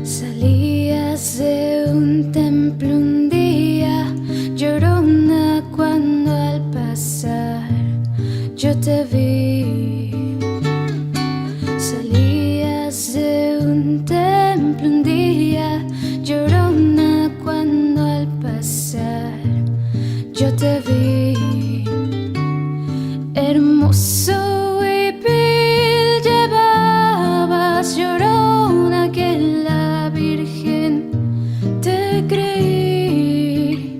Salías de un templo un día, llorona, cuando al pasar yo te vi. Salías de un templo un día, llorona, cuando al pasar yo te vi. Hermoso y vil llevabas, llorona, que la Virgen te creí.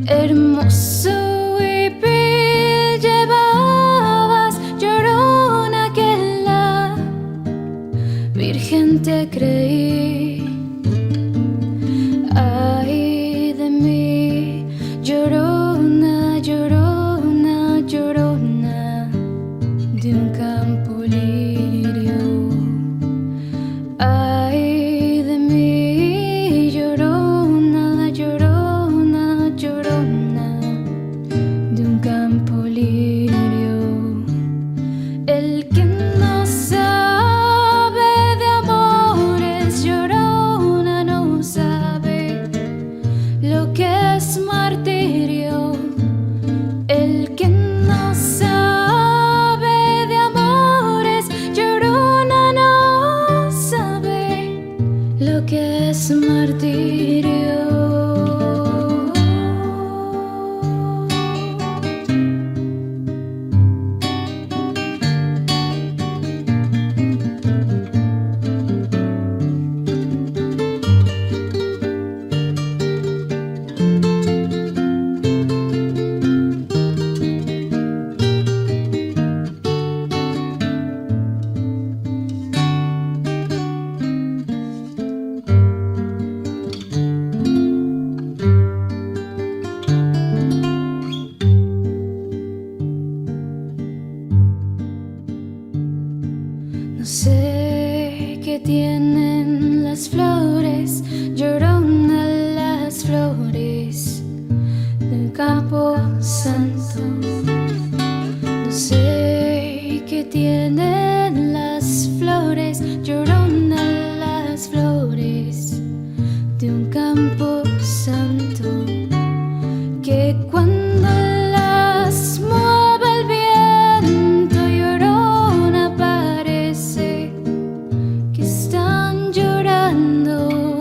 Hermoso y vil llevabas, llorona, que la Virgen te creí. Ay de mí, llorona, llorona, llorona, de un campo lirio. Ay de mí, llorona, llorona, llorona, de un campo lirio. El que no sabe de amores, llorona, no sabe lo que es martirio. El que no sabe de amores, llorona, no sabe lo que es martirio. No sé qué tienen las flores, llorona, las flores del campo santo. No sé qué tienen las flores, llorona, las flores de un campo santo, que cuando las mueve el viento, llorona, parece que están llorando.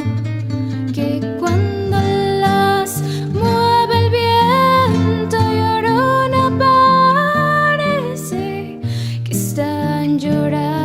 Que cuando las mueve el viento, llorona, parece que están llorando.